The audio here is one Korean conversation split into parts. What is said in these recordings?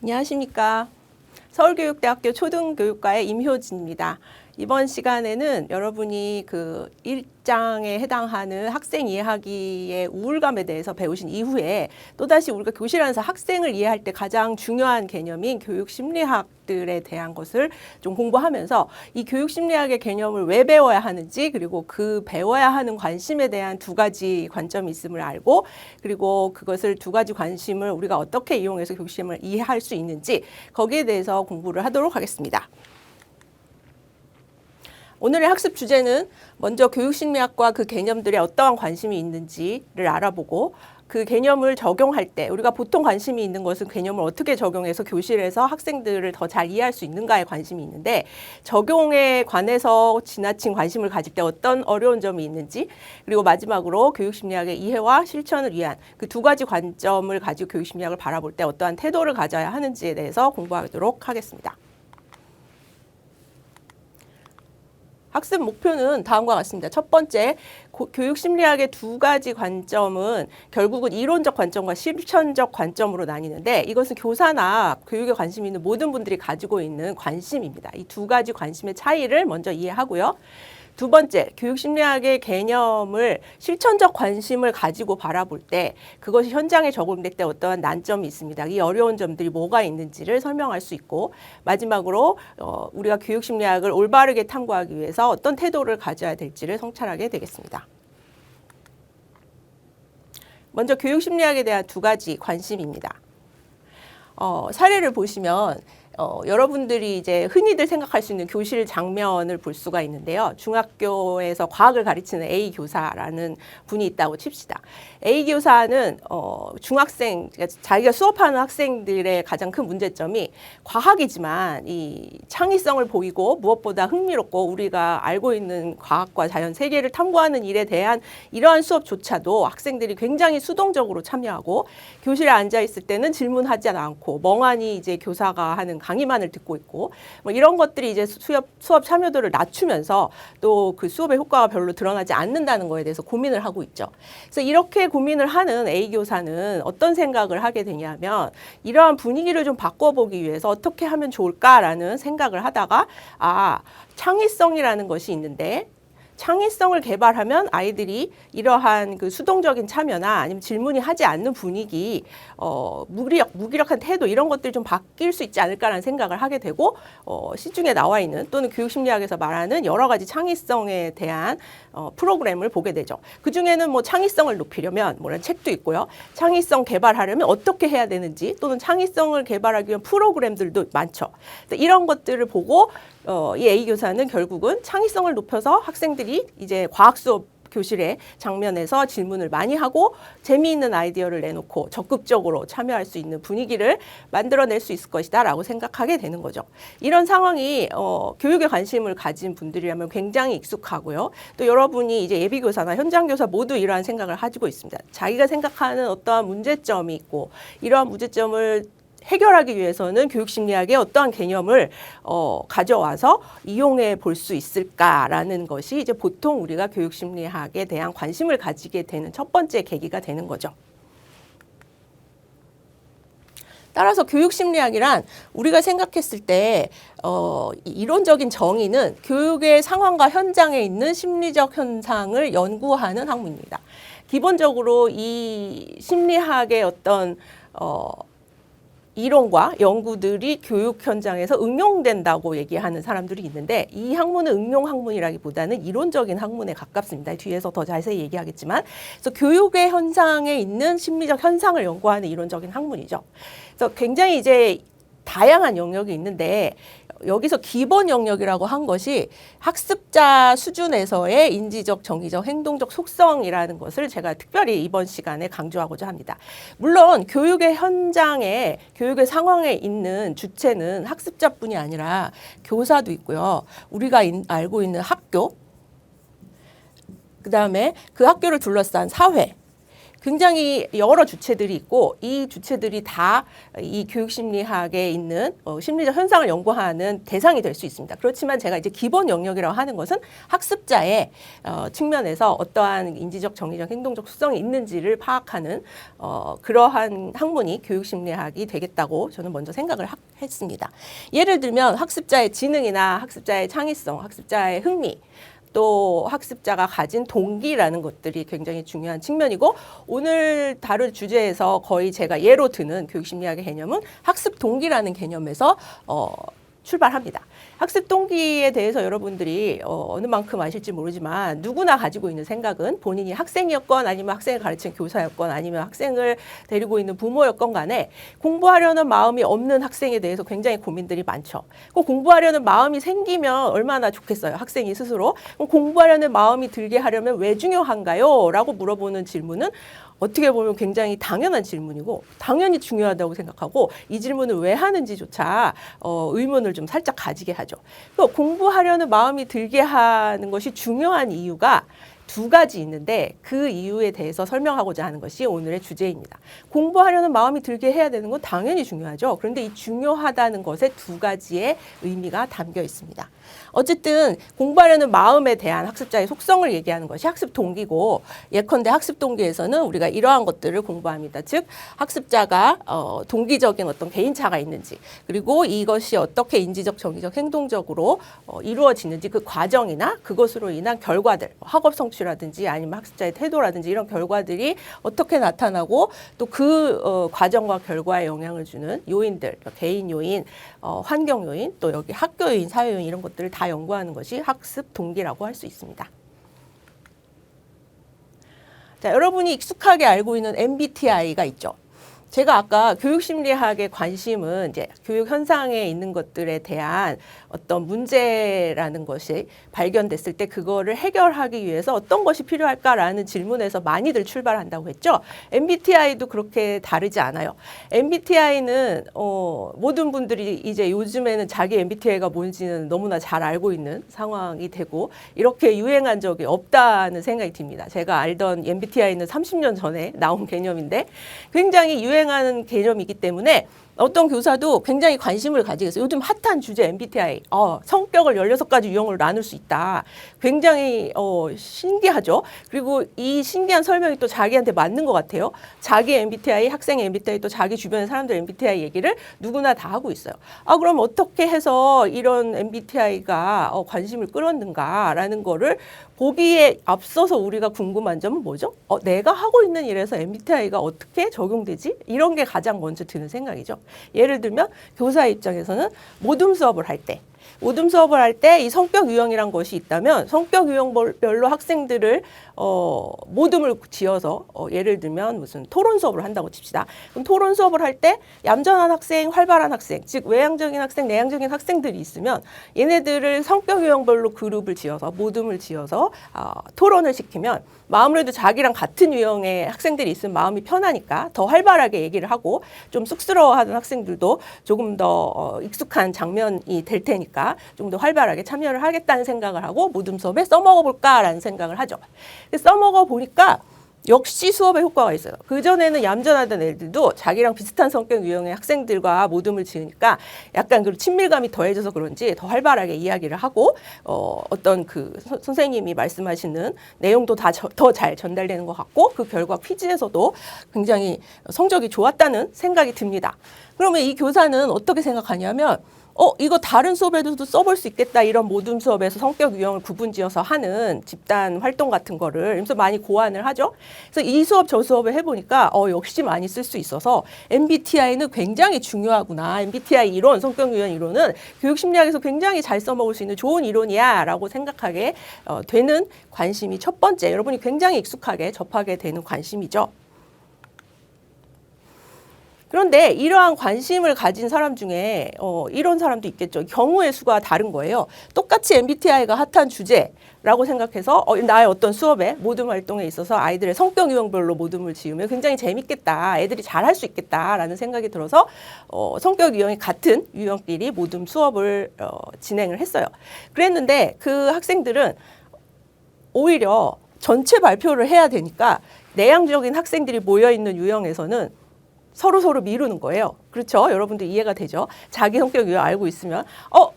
안녕하십니까. 서울교육대학교 초등교육과의 임효진입니다. 이번 시간에는 여러분이 그 1장에 해당하는 학생 이해하기의 우울감에 대해서 배우신 이후에 또다시 우리가 교실 안에서 학생을 이해할 때 가장 중요한 개념인 교육심리학들에 대한 것을 좀 공부하면서 이 교육심리학의 개념을 왜 배워야 하는지, 그리고 그 배워야 하는 관심에 대한 두 가지 관점이 있음을 알고, 그리고 그것을 두 가지 관심을 우리가 어떻게 이용해서 교육심을 이해할 수 있는지, 거기에 대해서 공부를 하도록 하겠습니다. 오늘의 학습 주제는 먼저 교육심리학과 그 개념들에 어떠한 관심이 있는지를 알아보고, 그 개념을 적용할 때 우리가 보통 관심이 있는 것은 개념을 어떻게 적용해서 교실에서 학생들을 더 잘 이해할 수 있는가에 관심이 있는데, 적용에 관해서 지나친 관심을 가질 때 어떤 어려운 점이 있는지, 그리고 마지막으로 교육심리학의 이해와 실천을 위한 그 두 가지 관점을 가지고 교육심리학을 바라볼 때 어떠한 태도를 가져야 하는지에 대해서 공부하도록 하겠습니다. 학습 목표는 다음과 같습니다. 첫 번째, 교육심리학의 두 가지 관점은 결국은 이론적 관점과 실천적 관점으로 나뉘는데, 이것은 교사나 교육에 관심 있는 모든 분들이 가지고 있는 관심입니다. 이 두 가지 관심의 차이를 먼저 이해하고요. 두 번째, 교육심리학의 개념을 실천적 관심을 가지고 바라볼 때 그것이 현장에 적용될 때 어떠한 난점이 있습니다. 이 어려운 점들이 뭐가 있는지를 설명할 수 있고, 마지막으로 우리가 교육심리학을 올바르게 탐구하기 위해서 어떤 태도를 가져야 될지를 성찰하게 되겠습니다. 먼저 교육심리학에 대한 두 가지 관심입니다. 사례를 보시면 여러분들이 이제 흔히들 생각할 수 있는 교실 장면을 볼 수가 있는데요. 중학교에서 과학을 가르치는 A 교사라는 분이 있다고 칩시다. A 교사는 중학생, 자기가 수업하는 학생들의 가장 큰 문제점이 과학이지만 이 창의성을 보이고 무엇보다 흥미롭고 우리가 알고 있는 과학과 자연 세계를 탐구하는 일에 대한 이러한 수업조차도 학생들이 굉장히 수동적으로 참여하고, 교실에 앉아 있을 때는 질문하지 않고 멍하니 이제 교사가 하는 강의만을 듣고 있고, 뭐 이런 것들이 이제 수업 참여도를 낮추면서 또 그 수업의 효과가 별로 드러나지 않는다는 거에 대해서 고민을 하고 있죠. 그래서 이렇게 고민을 하는 A 교사는 어떤 생각을 하게 되냐면, 이러한 분위기를 좀 바꿔보기 위해서 어떻게 하면 좋을까라는 생각을 하다가, 창의성이라는 것이 있는데, 창의성을 개발하면 아이들이 이러한 그 수동적인 참여나 아니면 질문이 하지 않는 분위기, 무기력한 태도, 이런 것들이 좀 바뀔 수 있지 않을까라는 생각을 하게 되고, 시중에 나와 있는 또는 교육심리학에서 말하는 여러 가지 창의성에 대한 프로그램을 보게 되죠. 그 중에는 뭐 창의성을 높이려면 뭐라는 책도 있고요. 창의성 개발하려면 어떻게 해야 되는지, 또는 창의성을 개발하기 위한 프로그램들도 많죠. 이런 것들을 보고 이 A 교사는 결국은 창의성을 높여서 학생들이 이제 과학 수업 교실의 장면에서 질문을 많이 하고 재미있는 아이디어를 내놓고 적극적으로 참여할 수 있는 분위기를 만들어낼 수 있을 것이다 라고 생각하게 되는 거죠. 이런 상황이 교육에 관심을 가진 분들이라면 굉장히 익숙하고요. 또 여러분이 이제 예비교사나 현장교사 모두 이러한 생각을 가지고 있습니다. 자기가 생각하는 어떠한 문제점이 있고, 이러한 문제점을 해결하기 위해서는 교육심리학의 어떠한 개념을 가져와서 이용해 볼 수 있을까라는 것이 이제 보통 우리가 교육심리학에 대한 관심을 가지게 되는 첫 번째 계기가 되는 거죠. 따라서 교육심리학이란 우리가 생각했을 때 이론적인 정의는 교육의 상황과 현장에 있는 심리적 현상을 연구하는 학문입니다. 기본적으로 이 심리학의 어떤 이론과 연구들이 교육 현장에서 응용된다고 얘기하는 사람들이 있는데, 이 학문은 응용 학문이라기보다는 이론적인 학문에 가깝습니다. 뒤에서 더 자세히 얘기하겠지만, 그래서 교육의 현상에 있는 심리적 현상을 연구하는 이론적인 학문이죠. 그래서 굉장히 이제 다양한 영역이 있는데, 여기서 기본 영역이라고 한 것이 학습자 수준에서의 인지적, 정의적, 행동적 속성이라는 것을 제가 특별히 이번 시간에 강조하고자 합니다. 물론 교육의 현장에, 교육의 상황에 있는 주체는 학습자뿐이 아니라 교사도 있고요. 우리가 알고 있는 학교, 그다음에 그 학교를 둘러싼 사회, 굉장히 여러 주체들이 있고 이 주체들이 다 이 교육심리학에 있는 심리적 현상을 연구하는 대상이 될 수 있습니다. 그렇지만 제가 이제 기본 영역이라고 하는 것은 학습자의 측면에서 어떠한 인지적, 정리적, 행동적 특성이 있는지를 파악하는 그러한 학문이 교육심리학이 되겠다고 저는 먼저 생각을 했습니다. 예를 들면 학습자의 지능이나 학습자의 창의성, 학습자의 흥미, 또 학습자가 가진 동기라는 것들이 굉장히 중요한 측면이고 오늘 다룰 주제에서 거의 제가 예로 드는 교육심리학의 개념은 학습 동기라는 개념에서 출발합니다. 학습 동기에 대해서 여러분들이 어느 만큼 아실지 모르지만 누구나 가지고 있는 생각은 본인이 학생이었건 아니면 학생을 가르치는 교사였건 아니면 학생을 데리고 있는 부모였건 간에 공부하려는 마음이 없는 학생에 대해서 굉장히 고민들이 많죠. 공부하려는 마음이 생기면 얼마나 좋겠어요, 학생이 스스로. 그럼 공부하려는 마음이 들게 하려면 왜 중요한가요? 라고 물어보는 질문은 어떻게 보면 굉장히 당연한 질문이고 당연히 중요하다고 생각하고 이 질문을 왜 하는지조차 의문을 좀 살짝 가지게 하죠. 공부하려는 마음이 들게 하는 것이 중요한 이유가 두 가지 있는데 그 이유에 대해서 설명하고자 하는 것이 오늘의 주제입니다. 공부하려는 마음이 들게 해야 되는 건 당연히 중요하죠. 그런데 이 중요하다는 것에 두 가지의 의미가 담겨 있습니다. 어쨌든 공부하려는 마음에 대한 학습자의 속성을 얘기하는 것이 학습 동기고 예컨대 학습 동기에서는 우리가 이러한 것들을 공부합니다. 즉 학습자가 동기적인 어떤 개인차가 있는지 그리고 이것이 어떻게 인지적, 정의적, 행동적으로 이루어지는지 그 과정이나 그것으로 인한 결과들, 학업 성취라든지 아니면 학습자의 태도라든지 이런 결과들이 어떻게 나타나고 또 그 과정과 결과에 영향을 주는 요인들, 개인 요인, 환경 요인, 또 여기 학교 요인, 사회 요인 이런 것들을 다 연구하는 것이 학습 동기라고 할 수 있습니다. 자, 여러분이 익숙하게 알고 있는 MBTI가 있죠. 제가 아까 교육심리학의 관심은 이제 교육 현상에 있는 것들에 대한 어떤 문제라는 것이 발견됐을 때 그거를 해결하기 위해서 어떤 것이 필요할까라는 질문에서 많이들 출발한다고 했죠. MBTI도 그렇게 다르지 않아요. MBTI는 모든 분들이 이제 요즘에는 자기 MBTI가 뭔지는 너무나 잘 알고 있는 상황이 되고 이렇게 유행한 적이 없다는 생각이 듭니다. 제가 알던 MBTI는 30년 전에 나온 개념인데 굉장히 유행하는 개념이기 때문에 어떤 교사도 굉장히 관심을 가지겠어요. 요즘 핫한 주제 MBTI, 성격을 16가지 유형으로 나눌 수 있다. 굉장히 신기하죠. 그리고 이 신기한 설명이 또 자기한테 맞는 것 같아요. 자기 MBTI, 학생의 MBTI, 또 자기 주변의 사람들 MBTI 얘기를 누구나 다 하고 있어요. 그럼 어떻게 해서 이런 MBTI가 관심을 끌었는가라는 거를 보기에 앞서서 우리가 궁금한 점은 뭐죠? 내가 하고 있는 일에서 MBTI가 어떻게 적용되지? 이런 게 가장 먼저 드는 생각이죠. 예를 들면 교사의 입장에서는 모둠 수업을 할 때 이 성격 유형이란 것이 있다면 성격 유형별로 학생들을 모둠을 지어서 예를 들면 무슨 토론 수업을 한다고 칩시다. 그럼 토론 수업을 할 때 얌전한 학생, 활발한 학생, 즉 외향적인 학생, 내향적인 학생들이 있으면 얘네들을 성격 유형별로 그룹을 지어서 모둠을 지어서 토론을 시키면 아무래도 자기랑 같은 유형의 학생들이 있으면 마음이 편하니까 더 활발하게 얘기를 하고 좀 쑥스러워하던 학생들도 조금 더 익숙한 장면이 될 테니까 좀 더 활발하게 참여를 하겠다는 생각을 하고 모둠 수업에 써먹어 볼까라는 생각을 하죠. 써먹어 보니까 역시 수업에 효과가 있어요. 그전에는 얌전하던 애들도 자기랑 비슷한 성격 유형의 학생들과 모둠을 지으니까 약간 그 친밀감이 더해져서 그런지 더 활발하게 이야기를 하고 어떤 그 선생님이 말씀하시는 내용도 다 더 잘 전달되는 것 같고 그 결과 퀴즈에서도 굉장히 성적이 좋았다는 생각이 듭니다. 그러면 이 교사는 어떻게 생각하냐면 이거 다른 수업에도 써볼 수 있겠다. 이런 모둠 수업에서 성격 유형을 구분지어서 하는 집단 활동 같은 거를 그래서 많이 고안을 하죠. 그래서 이 수업 저 수업을 해보니까 역시 많이 쓸 수 있어서 MBTI는 굉장히 중요하구나. MBTI 이론, 성격 유형 이론은 교육심리학에서 굉장히 잘 써먹을 수 있는 좋은 이론이야 라고 생각하게 되는 관심이 첫 번째. 여러분이 굉장히 익숙하게 접하게 되는 관심이죠. 그런데 이러한 관심을 가진 사람 중에 이런 사람도 있겠죠. 경우의 수가 다른 거예요. 똑같이 MBTI가 핫한 주제라고 생각해서 나의 어떤 수업에 모둠 활동에 있어서 아이들의 성격 유형별로 모둠을 지으면 굉장히 재밌겠다. 애들이 잘할 수 있겠다라는 생각이 들어서 성격 유형이 같은 유형끼리 모둠 수업을 진행을 했어요. 그랬는데 그 학생들은 오히려 전체 발표를 해야 되니까 내향적인 학생들이 모여있는 유형에서는 서로 미루는 거예요. 그렇죠? 여러분들 이해가 되죠? 자기 성격 유형 알고 있으면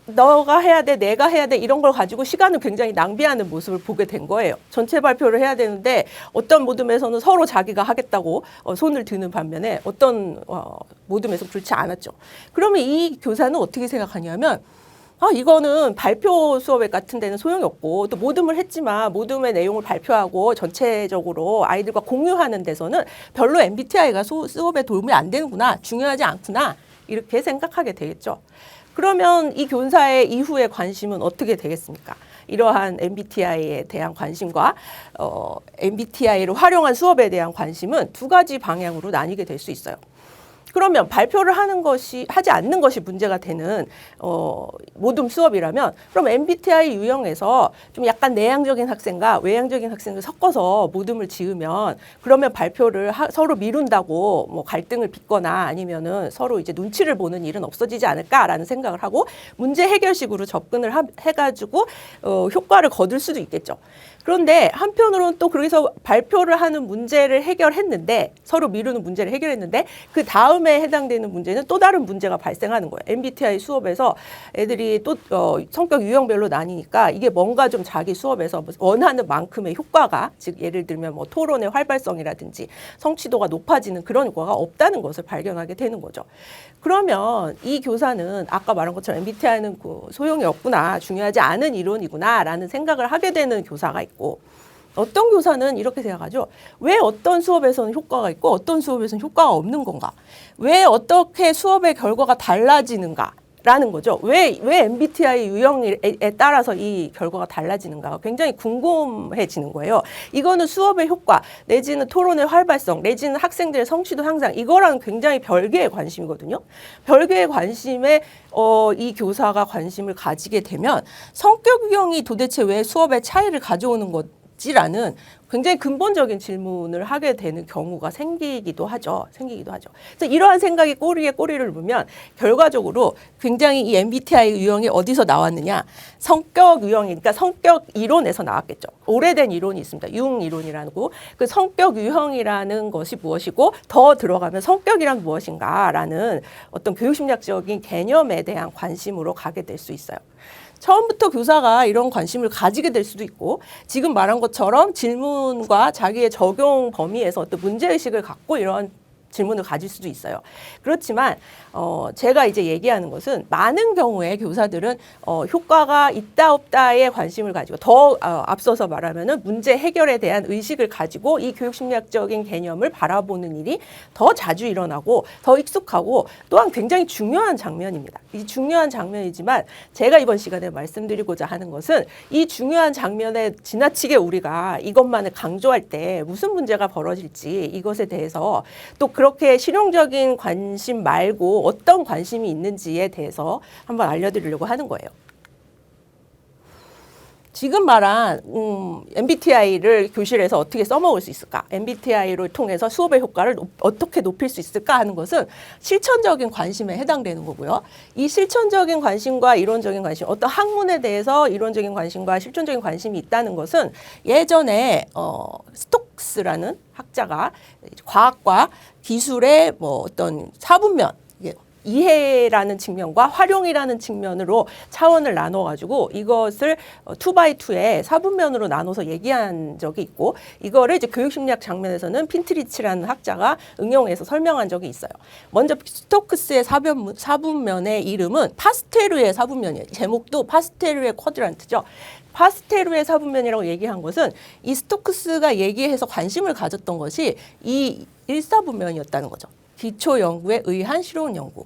너가 해야 돼, 내가 해야 돼 이런 걸 가지고 시간을 굉장히 낭비하는 모습을 보게 된 거예요. 전체 발표를 해야 되는데 어떤 모둠에서는 서로 자기가 하겠다고 손을 드는 반면에 어떤 모둠에서 그렇지 않았죠. 그러면 이 교사는 어떻게 생각하냐면 이거는 발표 수업 같은 데는 소용이 없고 또 모둠을 했지만 모둠의 내용을 발표하고 전체적으로 아이들과 공유하는 데서는 별로 MBTI가 수업에 도움이 안 되는구나, 중요하지 않구나 이렇게 생각하게 되겠죠. 그러면 이 교사의 이후의 관심은 어떻게 되겠습니까? 이러한 MBTI에 대한 관심과 MBTI를 활용한 수업에 대한 관심은 두 가지 방향으로 나뉘게 될 수 있어요. 그러면 발표를 하지 않는 것이 문제가 되는 모둠 수업이라면 그럼 MBTI 유형에서 좀 약간 내향적인 학생과 외향적인 학생을 섞어서 모둠을 지으면 그러면 발표를 서로 미룬다고 뭐 갈등을 빚거나 아니면은 서로 이제 눈치를 보는 일은 없어지지 않을까라는 생각을 하고 문제 해결식으로 접근을 해가지고 효과를 거둘 수도 있겠죠. 그런데 한편으로는 또 그래서 발표를 하는 문제를 해결했는데 서로 미루는 문제를 해결했는데 그 다음에 해당되는 문제는 또 다른 문제가 발생하는 거예요. MBTI 수업에서 애들이 또 성격 유형별로 나뉘니까 이게 뭔가 좀 자기 수업에서 원하는 만큼의 효과가 즉 예를 들면 뭐 토론의 활발성이라든지 성취도가 높아지는 그런 효과가 없다는 것을 발견하게 되는 거죠. 그러면 이 교사는 아까 말한 것처럼 MBTI는 소용이 없구나, 중요하지 않은 이론이구나 라는 생각을 하게 되는 교사가 있고 어떤 교사는 이렇게 생각하죠. 왜 어떤 수업에서는 효과가 있고 어떤 수업에서는 효과가 없는 건가? 왜 어떻게 수업의 결과가 달라지는가? 라는 거죠. 왜 MBTI 유형에 따라서 이 결과가 달라지는가가 굉장히 궁금해지는 거예요. 이거는 수업의 효과, 내지는 토론의 활발성, 내지는 학생들의 성취도 향상, 이거랑 굉장히 별개의 관심이거든요. 별개의 관심에 이 교사가 관심을 가지게 되면 성격 유형이 도대체 왜 수업에 차이를 가져오는 지라는 굉장히 근본적인 질문을 하게 되는 경우가 생기기도 하죠. 그래서 이러한 생각이 꼬리에 꼬리를 물면 결과적으로 굉장히 이 MBTI 유형이 어디서 나왔느냐? 성격 유형이니까 성격 이론에서 나왔겠죠. 오래된 이론이 있습니다. 융 이론이라고. 그 성격 유형이라는 것이 무엇이고 더 들어가면 성격이란 무엇인가라는 어떤 교육심리학적인 개념에 대한 관심으로 가게 될 수 있어요. 처음부터 교사가 이런 관심을 가지게 될 수도 있고 지금 말한 것처럼 질문과 자기의 적용 범위에서 어떤 문제의식을 갖고 이런 질문을 가질 수도 있어요. 그렇지만 제가 이제 얘기하는 것은 많은 경우에 교사들은 효과가 있다 없다에 관심을 가지고 더 앞서서 말하면은 문제 해결에 대한 의식을 가지고 이 교육심리학적인 개념을 바라보는 일이 더 자주 일어나고 더 익숙하고 또한 굉장히 중요한 장면입니다. 이 중요한 장면이지만 제가 이번 시간에 말씀드리고자 하는 것은 이 중요한 장면에 지나치게 우리가 이것만을 강조할 때 무슨 문제가 벌어질지 이것에 대해서 또 그렇게 실용적인 관심 말고 어떤 관심이 있는지에 대해서 한번 알려드리려고 하는 거예요. 지금 말한 MBTI를 교실에서 어떻게 써먹을 수 있을까? MBTI를 통해서 수업의 효과를 어떻게 높일 수 있을까 하는 것은 실천적인 관심에 해당되는 거고요. 이 실천적인 관심과 이론적인 관심, 어떤 학문에 대해서 이론적인 관심과 실존적인 관심이 있다는 것은 예전에 스톡스라는 학자가 과학과 기술의 뭐 어떤 사분면, 이해라는 측면과 활용이라는 측면으로 차원을 나눠가지고 이것을 2x2의 사분면으로 나눠서 얘기한 적이 있고 이거를 이제 교육심리학 장면에서는 핀트리치라는 학자가 응용해서 설명한 적이 있어요. 먼저 스토크스의 사분면의 이름은 파스테르의 사분면이에요. 제목도 파스테르의 쿼드란트죠. 파스테르의 사분면이라고 얘기한 것은 이 스토크스가 얘기해서 관심을 가졌던 것이 이 1사분면이었다는 거죠. 기초 연구에 의한 실용 연구.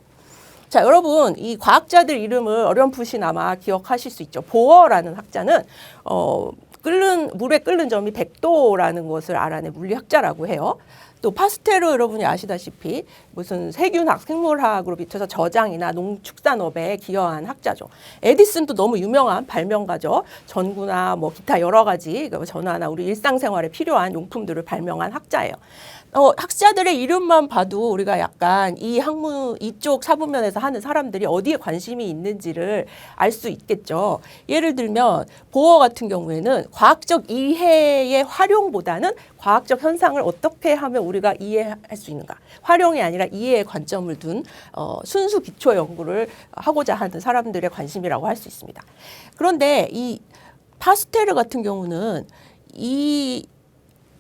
자, 여러분, 이 과학자들 이름을 어렴풋이나마 기억하실 수 있죠. 보어라는 학자는 물에 끓는 점이 100도라는 것을 알아낸 물리학자라고 해요. 또 파스테르 여러분이 아시다시피 무슨 세균학, 생물학으로 비춰서 저장이나 농축산업에 기여한 학자죠. 에디슨도 너무 유명한 발명가죠. 전구나 뭐 기타 여러 가지 전화나 우리 일상생활에 필요한 용품들을 발명한 학자예요. 학자들의 이름만 봐도 우리가 약간 이 학문, 이쪽 사분면에서 하는 사람들이 어디에 관심이 있는지를 알 수 있겠죠. 예를 들면 보어 같은 경우에는 과학적 이해의 활용보다는 과학적 현상을 어떻게 하면 우리가 이해할 수 있는가. 활용이 아니라 이해의 관점을 둔 순수 기초 연구를 하고자 하는 사람들의 관심이라고 할 수 있습니다. 그런데 이 파스테르 같은 경우는 이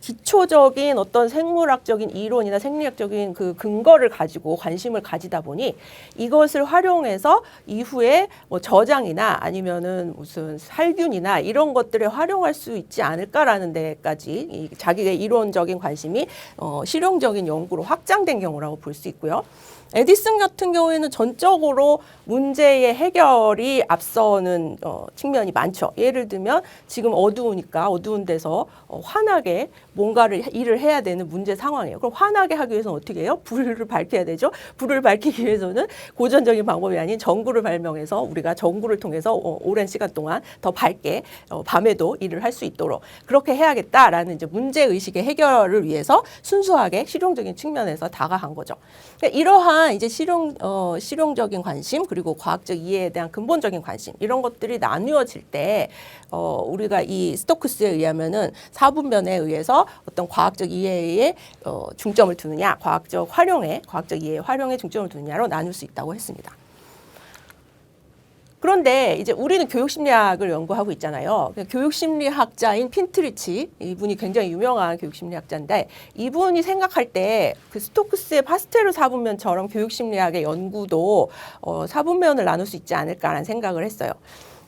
기초적인 어떤 생물학적인 이론이나 생리학적인 그 근거를 가지고 관심을 가지다 보니 이것을 활용해서 이후에 뭐 저장이나 아니면은 무슨 살균이나 이런 것들에 활용할 수 있지 않을까라는 데까지 이 자기의 이론적인 관심이 실용적인 연구로 확장된 경우라고 볼 수 있고요. 에디슨 같은 경우에는 전적으로 문제의 해결이 앞서는 측면이 많죠. 예를 들면 지금 어두우니까 어두운 데서 환하게 뭔가를 일을 해야 되는 문제 상황이에요. 그럼 환하게 하기 위해서는 어떻게 해요? 불을 밝혀야 되죠. 불을 밝히기 위해서는 고전적인 방법이 아닌 전구를 발명해서 우리가 전구를 통해서 오랜 시간 동안 더 밝게 밤에도 일을 할 수 있도록 그렇게 해야겠다라는 이제 문제의식의 해결을 위해서 순수하게 실용적인 측면에서 다가간 거죠. 그러니까 이러한 이제 실용적인 관심 그리고 과학적 이해에 대한 근본적인 관심 이런 것들이 나누어질 때 우리가 이 스토크스에 의하면은 사분면에 의해서 어떤 과학적 이해에 중점을 두느냐 과학적 이해의 활용에 중점을 두느냐로 나눌 수 있다고 했습니다. 그런데 이제 우리는 교육심리학을 연구하고 있잖아요. 교육심리학자인 핀트리치, 이분이 굉장히 유명한 교육심리학자인데 이분이 생각할 때 그 스토크스의 파스테르 사분면처럼 교육심리학의 연구도 사분면을 나눌 수 있지 않을까라는 생각을 했어요.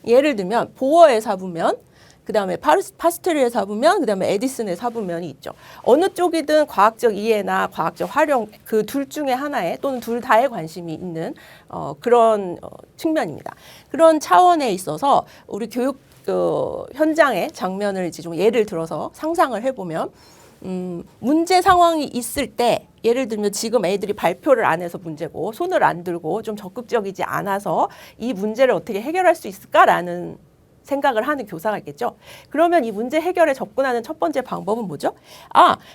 예를 들면 보어의 사분면, 그 다음에 파스테르의 사분면, 그 다음에 에디슨의 사분면이 있죠. 어느 쪽이든 과학적 이해나 과학적 활용 그 둘 중에 하나에 또는 둘 다에 관심이 있는 그런 측면입니다. 그런 차원에 있어서 우리 교육 현장의 장면을 이제 좀 예를 들어서 상상을 해보면 문제 상황이 있을 때 예를 들면 지금 애들이 발표를 안 해서 문제고 손을 안 들고 좀 적극적이지 않아서 이 문제를 어떻게 해결할 수 있을까라는 생각을 하는 교사가 있겠죠. 그러면 이 문제 해결에 접근하는 첫 번째 방법은 뭐죠?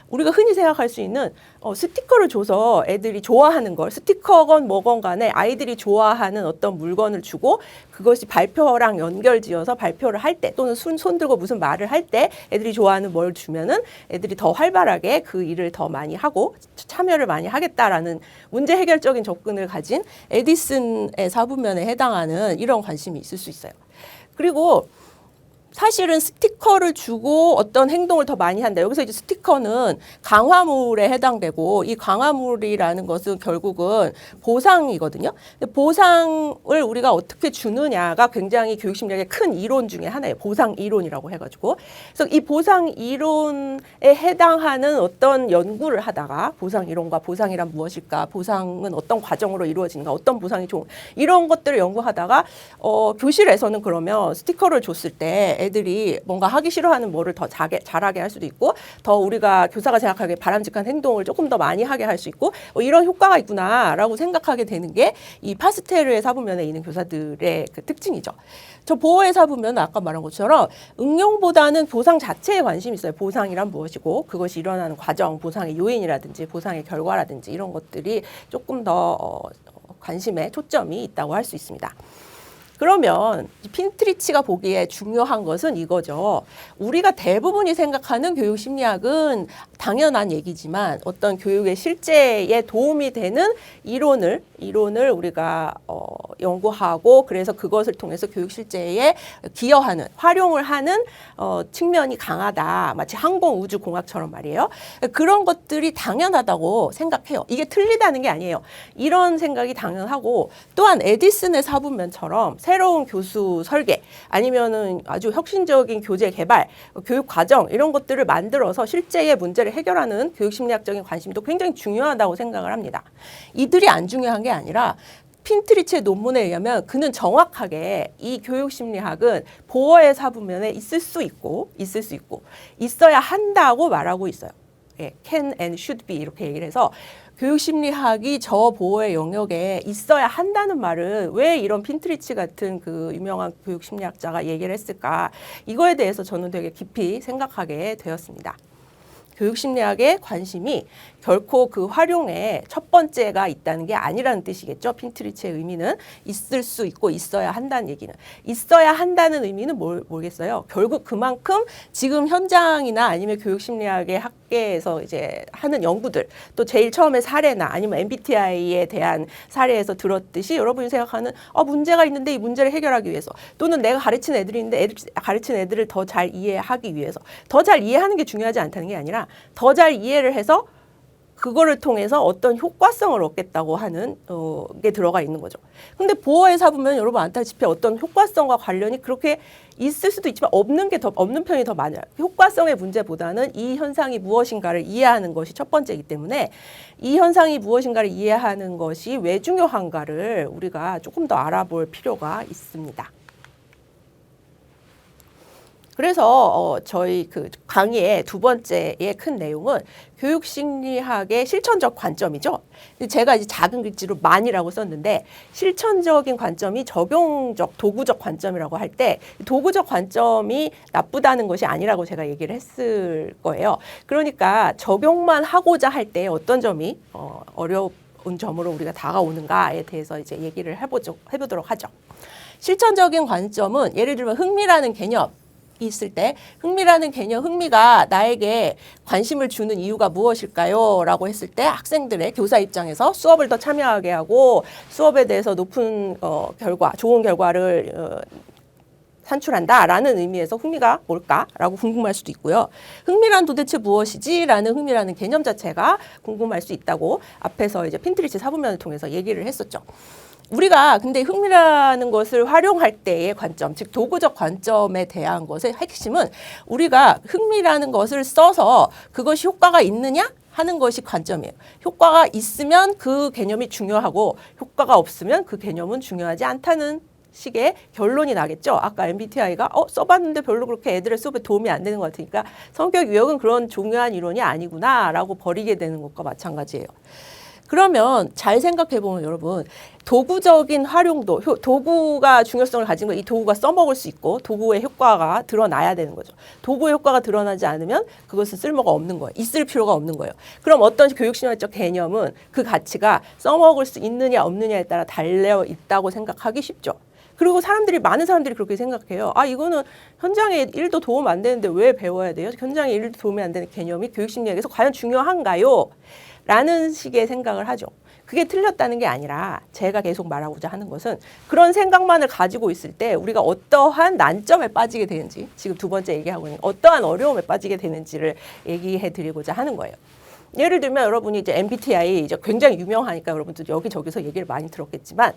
우리가 흔히 생각할 수 있는 스티커를 줘서 애들이 좋아하는 걸 스티커건 뭐건 간에 아이들이 좋아하는 어떤 물건을 주고 그것이 발표랑 연결지어서 발표를 할 때 또는 손 들고 무슨 말을 할 때 애들이 좋아하는 뭘 주면은 애들이 더 활발하게 그 일을 더 많이 하고 참여를 많이 하겠다라는 문제 해결적인 접근을 가진 에디슨의 사분면에 해당하는 이런 관심이 있을 수 있어요. 그리고 사실은 스티커를 주고 어떤 행동을 더 많이 한다. 여기서 이제 스티커는 강화물에 해당되고 이 강화물이라는 것은 결국은 보상이거든요. 보상을 우리가 어떻게 주느냐가 굉장히 교육심리학의 큰 이론 중에 하나예요. 보상 이론이라고 해가지고. 그래서 이 보상 이론에 해당하는 어떤 연구를 하다가 보상 이론과 보상이란 무엇일까? 보상은 어떤 과정으로 이루어지는가? 어떤 보상이 좋은 이런 것들을 연구하다가 교실에서는 그러면 스티커를 줬을 때 애들이 뭔가 하기 싫어하는 뭐를 더 잘하게 할 수도 있고 더 우리가 교사가 생각하기에 바람직한 행동을 조금 더 많이 하게 할 수 있고 이런 효과가 있구나라고 생각하게 되는 게 이 파스테르의 사분면에 있는 교사들의 그 특징이죠. 저 보어의 사분면은 아까 말한 것처럼 응용보다는 보상 자체에 관심이 있어요. 보상이란 무엇이고 그것이 일어나는 과정, 보상의 요인이라든지 보상의 결과라든지 이런 것들이 조금 더 관심에 초점이 있다고 할 수 있습니다. 그러면 핀트리치가 보기에 중요한 것은 이거죠. 우리가 대부분이 생각하는 교육 심리학은 당연한 얘기지만 어떤 교육의 실제에 도움이 되는 이론을 우리가 연구하고 그래서 그것을 통해서 교육 실제에 기여하는 활용을 하는 측면이 강하다. 마치 항공우주공학처럼 말이에요. 그런 것들이 당연하다고 생각해요. 이게 틀리다는 게 아니에요. 이런 생각이 당연하고 또한 에디슨의 사분면처럼 새로운 교수 설계 아니면은 아주 혁신적인 교재 개발, 교육 과정 이런 것들을 만들어서 실제의 문제를 해결하는 교육 심리학적인 관심도 굉장히 중요하다고 생각을 합니다. 이들이 안 중요한 게 아니라 핀트리치의 논문에 의하면 그는 정확하게 이 교육 심리학은 보어의 사분면에 있을 수 있고 있어야 한다고 말하고 있어요. 예, can and should be 이렇게 얘기를 해서 교육심리학이 저 보호의 영역에 있어야 한다는 말은 왜 이런 핀트리치 같은 그 유명한 교육심리학자가 얘기를 했을까? 이거에 대해서 저는 되게 깊이 생각하게 되었습니다. 교육심리학의 관심이 결코 그 활용에 첫 번째가 있다는 게 아니라는 뜻이겠죠. 핀트리츠의 의미는 있을 수 있고 있어야 한다는 얘기는. 있어야 한다는 의미는 모르겠어요. 결국 그만큼 지금 현장이나 아니면 교육심리학의 학계에서 이제 하는 연구들, 또 제일 처음에 사례나 아니면 MBTI에 대한 사례에서 들었듯이 여러분이 생각하는 문제가 있는데 이 문제를 해결하기 위해서, 또는 내가 가르치는 애들이 있는데 가르치는 애들을 더 잘 이해하기 위해서, 더 잘 이해하는 게 중요하지 않다는 게 아니라 더 잘 이해를 해서 그거를 통해서 어떤 효과성을 얻겠다고 하는 게 들어가 있는 거죠. 근데 보어의 사보면 여러분 안타깝게 어떤 효과성과 관련이 그렇게 있을 수도 있지만 없는 편이 더 많아요. 효과성의 문제보다는 이 현상이 무엇인가를 이해하는 것이 첫 번째이기 때문에 이 현상이 무엇인가를 이해하는 것이 왜 중요한가를 우리가 조금 더 알아볼 필요가 있습니다. 그래서 저희 그 강의의 두 번째의 큰 내용은 교육심리학의 실천적 관점이죠. 제가 이제 작은 글씨로 만이라고 썼는데 실천적인 관점이 적용적, 도구적 관점이라고 할 때 도구적 관점이 나쁘다는 것이 아니라고 제가 얘기를 했을 거예요. 그러니까 적용만 하고자 할 때 어떤 점이 어려운 점으로 우리가 다가오는가에 대해서 이제 얘기를 해보도록 하죠. 실천적인 관점은 예를 들면 흥미라는 개념 있을 때 흥미가 나에게 관심을 주는 이유가 무엇일까요? 라고 했을 때 학생들의 교사 입장에서 수업을 더 참여하게 하고 수업에 대해서 높은 좋은 결과를 산출한다라는 의미에서 흥미가 뭘까라고 궁금할 수도 있고요. 흥미란 도대체 무엇이지? 라는 흥미라는 개념 자체가 궁금할 수 있다고 앞에서 이제 핀트리츠 사분면을 통해서 얘기를 했었죠. 우리가 근데 흥미라는 것을 활용할 때의 관점, 즉 도구적 관점에 대한 것의 핵심은 우리가 흥미라는 것을 써서 그것이 효과가 있느냐 하는 것이 관점이에요. 효과가 있으면 그 개념이 중요하고 효과가 없으면 그 개념은 중요하지 않다는 식의 결론이 나겠죠. 아까 MBTI가 써봤는데 별로 그렇게 애들의 수업에 도움이 안 되는 것 같으니까 성격 유형은 그런 중요한 이론이 아니구나라고 버리게 되는 것과 마찬가지예요. 그러면 잘 생각해보면 여러분 도구적인 활용도, 도구가 중요성을 가진 거, 이 도구가 써먹을 수 있고 도구의 효과가 드러나야 되는 거죠. 도구의 효과가 드러나지 않으면 그것은 쓸모가 없는 거예요. 있을 필요가 없는 거예요. 그럼 어떤 교육심리학적 개념은 그 가치가 써먹을 수 있느냐 없느냐에 따라 달려 있다고 생각하기 쉽죠. 그리고 많은 사람들이 그렇게 생각해요. 이거는 현장에 일도 도움 안 되는데 왜 배워야 돼요? 현장에 일도 도움이 안 되는 개념이 교육심리학에서 과연 중요한가요? 라는 식의 생각을 하죠. 그게 틀렸다는 게 아니라 제가 계속 말하고자 하는 것은 그런 생각만을 가지고 있을 때 우리가 어떠한 난점에 빠지게 되는지, 지금 두 번째 얘기하고 있는 어떠한 어려움에 빠지게 되는지를 얘기해 드리고자 하는 거예요. 예를 들면 여러분이 이제 MBTI 이제 굉장히 유명하니까 여러분들 여기저기서 얘기를 많이 들었겠지만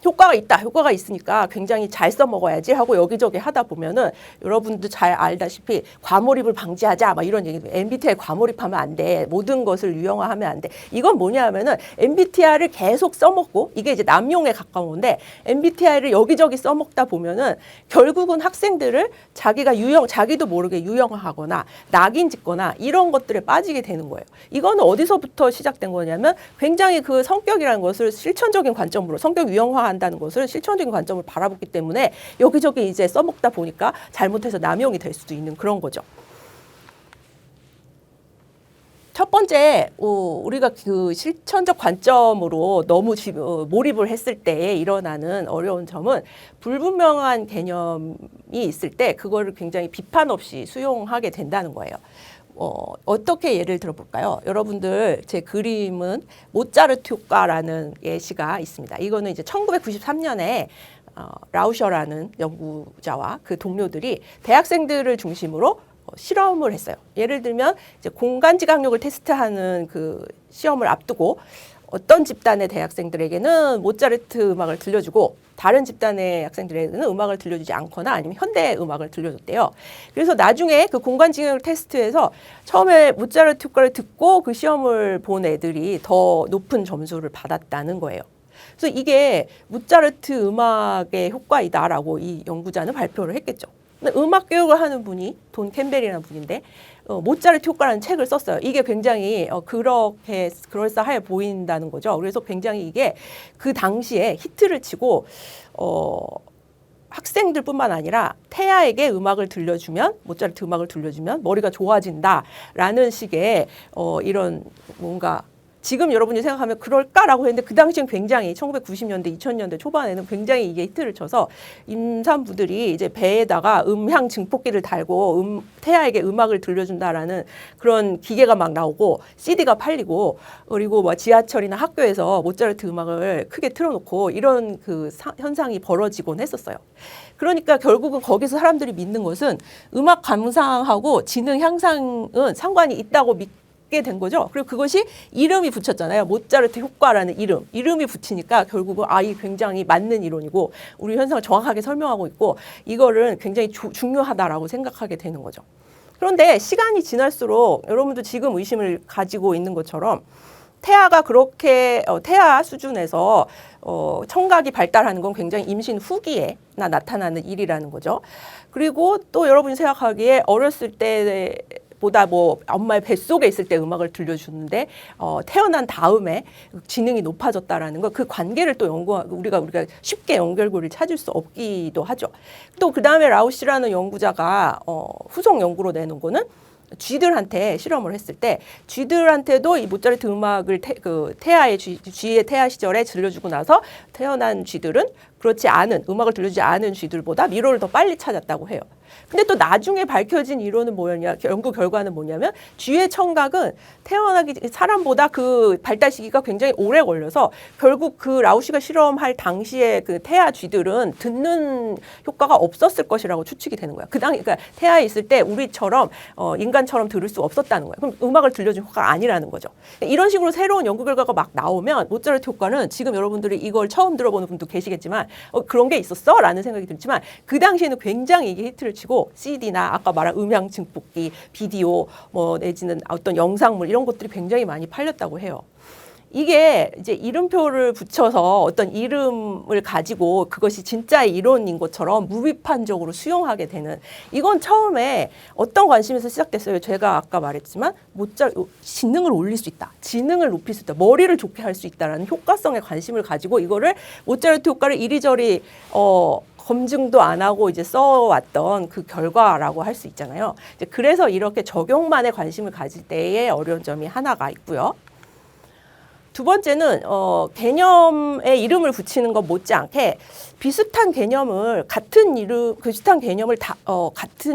효과가 있으니까 굉장히 잘 써먹어야지 하고 여기저기 하다 보면은 여러분도 잘 알다시피 과몰입을 방지하자 막 이런 얘기. MBTI 과몰입하면 안 돼. 모든 것을 유형화하면 안 돼. 이건 뭐냐 하면은 MBTI를 계속 써먹고 이게 이제 남용에 가까운데 MBTI를 여기저기 써먹다 보면은 결국은 학생들을 자기도 모르게 유형화하거나 낙인 짓거나 이런 것들에 빠지게 되는 거예요. 이거는 어디서부터 시작된 거냐면 굉장히 그 성격이라는 것을 실천적인 관점으로 성격 유형화 한다는 것을 실천적인 관점을 바라보기 때문에 여기저기 이제 써먹다 보니까 잘못해서 남용이 될 수도 있는 그런 거죠. 첫 번째, 우리가 그 실천적 관점으로 너무 몰입을 했을 때 일어나는 어려운 점은 불분명한 개념이 있을 때 그거를 굉장히 비판 없이 수용하게 된다는 거예요. 어떻게 예를 들어볼까요? 여러분들 제 그림은 모차르트 효과라는 예시가 있습니다. 이거는 이제 1993년에 라우셔라는 연구자와 그 동료들이 대학생들을 중심으로 실험을 했어요. 예를 들면 이제 공간지각력을 테스트하는 그 시험을 앞두고 어떤 집단의 대학생들에게는 모차르트 음악을 들려주고 다른 집단의 학생들에게는 음악을 들려주지 않거나 아니면 현대 음악을 들려줬대요. 그래서 나중에 그 공간지각 테스트에서 처음에 모차르트 효과를 듣고 그 시험을 본 애들이 더 높은 점수를 받았다는 거예요. 그래서 이게 모차르트 음악의 효과이다라고 이 연구자는 발표를 했겠죠. 음악 교육을 하는 분이 돈 캠벨이라는 분인데 모차르트 효과라는 책을 썼어요. 이게 굉장히 그렇게 그럴싸해 보인다는 거죠. 그래서 굉장히 이게 그 당시에 히트를 치고 학생들뿐만 아니라 태아에게 음악을 들려주면 모차르트 음악을 들려주면 머리가 좋아진다라는 식의 이런 뭔가 지금 여러분이 생각하면 그럴까라고 했는데 그 당시엔 굉장히 1990년대, 2000년대 초반에는 굉장히 이게 히트를 쳐서 임산부들이 이제 배에다가 음향 증폭기를 달고 태아에게 음악을 들려준다라는 그런 기계가 막 나오고 CD가 팔리고 그리고 뭐 지하철이나 학교에서 모차르트 음악을 크게 틀어놓고 이런 그 현상이 벌어지곤 했었어요. 그러니까 결국은 거기서 사람들이 믿는 것은 음악 감상하고 지능 향상은 상관이 있다고 믿게 된 거죠. 그리고 그것이 이름이 붙였잖아요. 모차르트 효과라는 이름이 붙이니까 결국은 이 굉장히 맞는 이론이고 우리 현상을 정확하게 설명하고 있고 이거를 굉장히 중요하다라고 생각하게 되는 거죠. 그런데 시간이 지날수록 여러분도 지금 의심을 가지고 있는 것처럼 태아가 그렇게 태아 수준에서 청각이 발달하는 건 굉장히 임신 후기에나 나타나는 일이라는 거죠. 그리고 또 여러분이 생각하기에 어렸을 때 보다 뭐 엄마의 뱃속에 있을 때 음악을 들려주는데 태어난 다음에 지능이 높아졌다라는 거 그 관계를 또 우리가 쉽게 연결고리를 찾을 수 없기도 하죠. 또 그 다음에 라우시라는 연구자가 후속 연구로 내놓은 거는 쥐들한테 실험을 했을 때 쥐들한테도 이 모차르트 음악을 태아의 쥐의 태아 시절에 들려주고 나서 태어난 쥐들은 그렇지 않은 음악을 들려주지 않은 쥐들보다 미로를 더 빨리 찾았다고 해요. 근데 또 나중에 밝혀진 이론은 뭐였냐, 연구 결과는 뭐냐면 쥐의 청각은 사람보다 그 발달 시기가 굉장히 오래 걸려서 결국 그 라우시가 실험할 당시에 그 태아 쥐들은 듣는 효과가 없었을 것이라고 추측이 되는 거야. 그러니까 태아에 있을 때 우리처럼 인간처럼 들을 수 없었다는 거야. 그럼 음악을 들려준 효과가 아니라는 거죠. 이런 식으로 새로운 연구 결과가 막 나오면 모차르트 효과는 지금 여러분들이 이걸 처음 들어보는 분도 계시겠지만 그런 게 있었어? 라는 생각이 들지만 그 당시에는 굉장히 이게 히트를 치고 CD나 아까 말한 음향 증폭기, 비디오 뭐 내지는 어떤 영상물 이런 것들이 굉장히 많이 팔렸다고 해요. 이게 이제 이름표를 붙여서 어떤 이름을 가지고 그것이 진짜의 이론인 것처럼 무비판적으로 수용하게 되는 이건 처음에 어떤 관심에서 시작됐어요. 제가 아까 말했지만 지능을 올릴 수 있다. 지능을 높일 수 있다. 머리를 좋게 할 수 있다라는 효과성에 관심을 가지고 이거를 모차르트 효과를 이리저리 검증도 안 하고 이제 써왔던 그 결과라고 할 수 있잖아요. 이제 그래서 이렇게 적용만에 관심을 가질 때의 어려운 점이 하나가 있고요. 두 번째는 개념에 이름을 붙이는 것 못지않게 비슷한 개념을 같은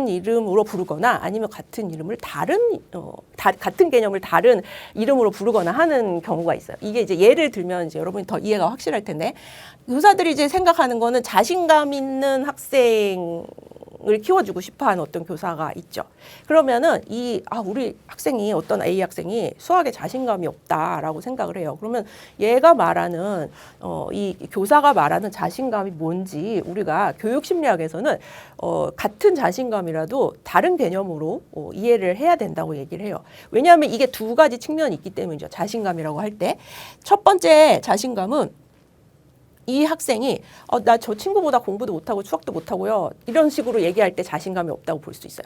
이름으로 부르거나 아니면 같은 이름을 같은 개념을 다른 이름으로 부르거나 하는 경우가 있어요. 이게 이제 예를 들면 이제 여러분이 더 이해가 확실할 텐데 교사들이 이제 생각하는 거는 자신감 있는 학생을 키워주고 싶어하는 어떤 교사가 있죠. 그러면은 우리 학생이 어떤 A 학생이 수학에 자신감이 없다라고 생각을 해요. 그러면 얘가 말하는 이 교사가 말하는 자신감이 뭔지 우리가 교육심리학에서는 같은 자신감이라도 다른 개념으로 이해를 해야 된다고 얘기를 해요. 왜냐하면 이게 두 가지 측면이 있기 때문이죠. 자신감이라고 할 때 첫 번째 자신감은 이 학생이 나 저 친구보다 공부도 못하고 추억도 못하고요. 이런 식으로 얘기할 때 자신감이 없다고 볼 수 있어요.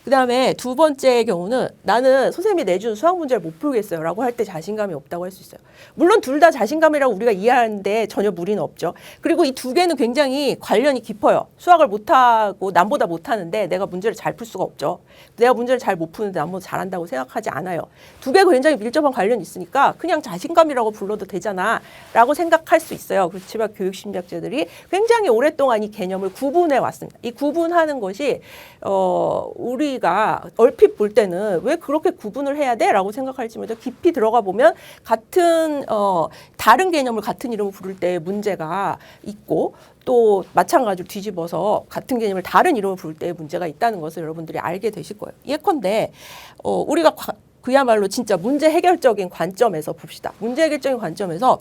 그다음에 두 번째 경우는 나는 선생님이 내준 수학 문제를 못 풀겠어요 라고 할 때 자신감이 없다고 할 수 있어요. 물론 둘 다 자신감이라고 우리가 이해하는데 전혀 무리는 없죠. 그리고 이 두 개는 굉장히 관련이 깊어요. 수학을 못하고 남보다 못하는데 내가 문제를 잘 풀 수가 없죠. 내가 문제를 잘 못 푸는데 남보다 잘한다고 생각하지 않아요. 두 개가 굉장히 밀접한 관련이 있으니까 그냥 자신감이라고 불러도 되잖아 라고 생각할 수 있어요. 그렇지만 교육심리학자들이 굉장히 오랫동안 이 개념을 구분해 왔습니다. 이 구분하는 것이 우리가 얼핏 볼 때는 왜 그렇게 구분을 해야 돼? 라고 생각할지 깊이 들어가 보면 다른 개념을 같은 이름으로 부를 때 문제가 있고 또 마찬가지로 뒤집어서 같은 개념을 다른 이름으로 부를 때 문제가 있다는 것을 여러분들이 알게 되실 거예요. 예컨대 우리가 그야말로 진짜 문제 해결적인 관점에서 봅시다. 문제 해결적인 관점에서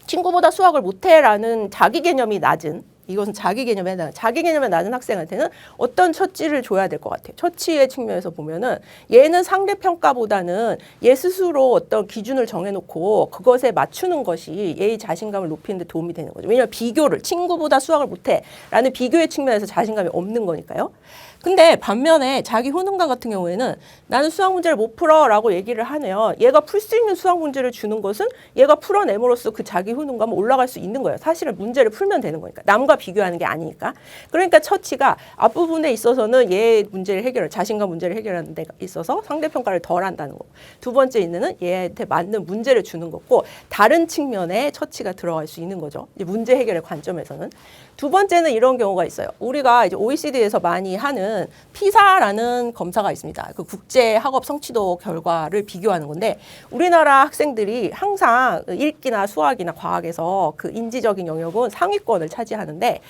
친구보다 수학을 못해라는 자기 개념이 낮은 이것은 자기 개념에 낮은 학생한테는 어떤 처치를 줘야 될 것 같아요. 처치의 측면에서 보면은 얘는 상대평가보다는 얘 스스로 어떤 기준을 정해놓고 그것에 맞추는 것이 얘의 자신감을 높이는 데 도움이 되는 거죠. 왜냐하면 친구보다 수학을 못해 라는 비교의 측면에서 자신감이 없는 거니까요. 근데 반면에 자기 효능감 같은 경우에는 나는 수학 문제를 못 풀어라고 얘기를 하네요. 얘가 풀 수 있는 수학 문제를 주는 것은 얘가 풀어냄으로써 그 자기 효능감은 올라갈 수 있는 거예요. 사실은 문제를 풀면 되는 거니까. 남과 비교하는 게 아니니까. 그러니까 처치가 앞부분에 있어서는 얘 문제를 자신감 문제를 해결하는 데 있어서 상대평가를 덜 한다는 거고. 두 번째 있는 얘한테 맞는 문제를 주는 거고, 다른 측면에 처치가 들어갈 수 있는 거죠. 이제 문제 해결의 관점에서는. 두 번째는 이런 경우가 있어요. 우리가 이제 OECD에서 많이 하는 피사라는 검사가 있습니다. 그 국제 학업 성취도 결과를 비교하는 건데, 우리나라 학생들이 항상 읽기나 수학이나 과학에서 그 인지적인 영역은 상위권을 차지하는데,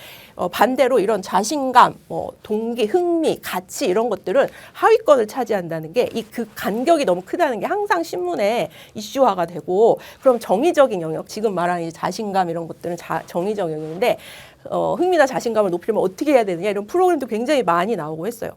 반대로 이런 자신감, 동기, 흥미, 가치 이런 것들은 하위권을 차지한다는 게, 이 그 간격이 너무 크다는 게 항상 신문에 이슈화가 되고, 그럼 정의적인 영역, 지금 말하는 이제 자신감 이런 것들은 정의적 영역인데, 흥미나 자신감을 높이려면 어떻게 해야 되느냐 이런 프로그램도 굉장히 많이 나오고 했어요.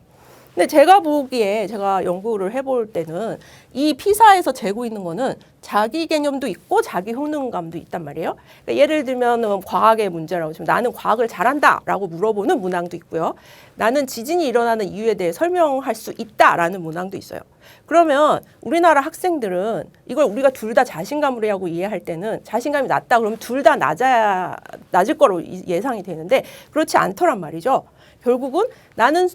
근데 제가 보기에 제가 연구를 해볼 때는 이 피사에서 재고 있는 거는 자기 개념도 있고 자기 효능감도 있단 말이에요. 그러니까 예를 들면 과학의 문제라고 치면 나는 과학을 잘한다라고 물어보는 문항도 있고요. 나는 지진이 일어나는 이유에 대해 설명할 수 있다라는 문항도 있어요. 그러면 우리나라 학생들은 이걸 우리가 둘 다 자신감으로 하고 이해할 때는 자신감이 낮다 그러면 둘 다 낮을 거로 예상이 되는데 그렇지 않더란 말이죠. 결국은 나는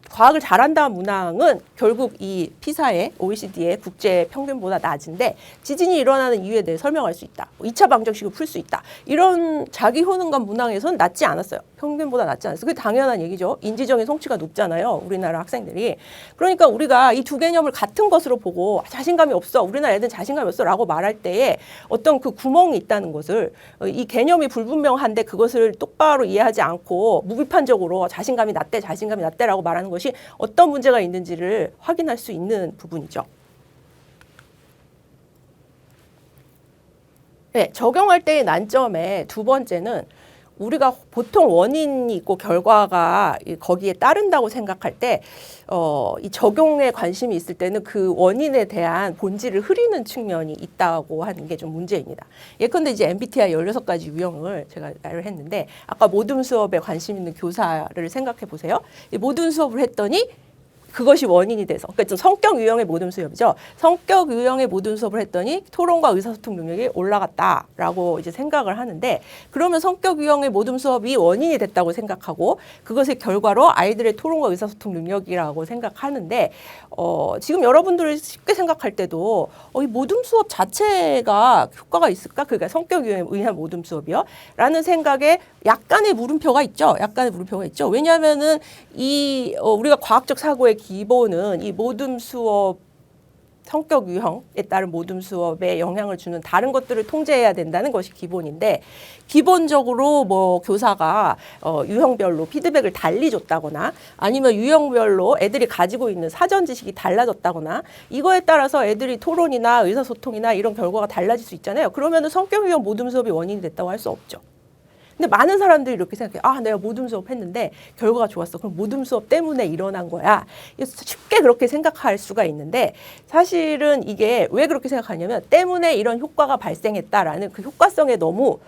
과학을 잘한다 문항은 결국 이 피사의 OECD의 국제 평균보다 낮은데 지진이 일어나는 이유에 대해 설명할 수 있다. 2차 방정식을 풀 수 있다. 이런 자기 효능감 문항에서는 낮지 않았어요. 평균보다 낮지 않았어요. 그게 당연한 얘기죠. 인지적인 성취가 높잖아요. 우리나라 학생들이. 그러니까 우리가 이 두 개념을 같은 것으로 보고 자신감이 없어. 우리나라 애들은 자신감이 없어. 라고 말할 때에 어떤 그 구멍이 있다는 것을 이 개념이 불분명한데 그것을 똑바로 이해하지 않고 무비판적으로 자신감이 낮대라고 말하는 것이 어떤 문제가 있는지를 확인할 수 있는 부분이죠. 네, 적용할 때의 난점의 두 번째는 우리가 보통 원인이 있고 결과가 거기에 따른다고 생각할 때 이 적용에 관심이 있을 때는 그 원인에 대한 본질을 흐리는 측면이 있다고 하는 게 좀 문제입니다. 예컨대 이제 MBTI 16가지 유형을 제가 말을 했는데 아까 모든 수업에 관심 있는 교사를 생각해 보세요. 이 모든 수업을 했더니 그것이 원인이 돼서, 그러니까 좀 성격 유형의 모든 수업이죠. 성격 유형의 모든 수업을 했더니 토론과 의사소통 능력이 올라갔다라고 이제 생각을 하는데, 그러면 성격 유형의 모든 수업이 원인이 됐다고 생각하고 그것의 결과로 아이들의 토론과 의사소통 능력이라고 생각하는데, 지금 여러분들이 쉽게 생각할 때도 이 모든 수업 자체가 효과가 있을까? 그러니까 성격 유형에 의한 모든 수업이요? 라는 생각에 약간의 물음표가 있죠. 왜냐하면은 우리가 과학적 사고의 기본은 이 모든 수업 성격 유형에 따른 모든 수업에 영향을 주는 다른 것들을 통제해야 된다는 것이 기본인데, 기본적으로 뭐 교사가 유형별로 피드백을 달리 줬다거나 아니면 유형별로 애들이 가지고 있는 사전 지식이 달라졌다거나 이거에 따라서 애들이 토론이나 의사소통이나 이런 결과가 달라질 수 있잖아요. 그러면은 성격 유형 모든 수업이 원인이 됐다고 할 수 없죠. 근데 많은 사람들이 이렇게 생각해요. 내가 모든 수업 했는데 결과가 좋았어. 그럼 모든 수업 때문에 일어난 거야. 쉽게 그렇게 생각할 수가 있는데 사실은 이게 왜 그렇게 생각하냐면 때문에 이런 효과가 발생했다라는 그 효과성에 너무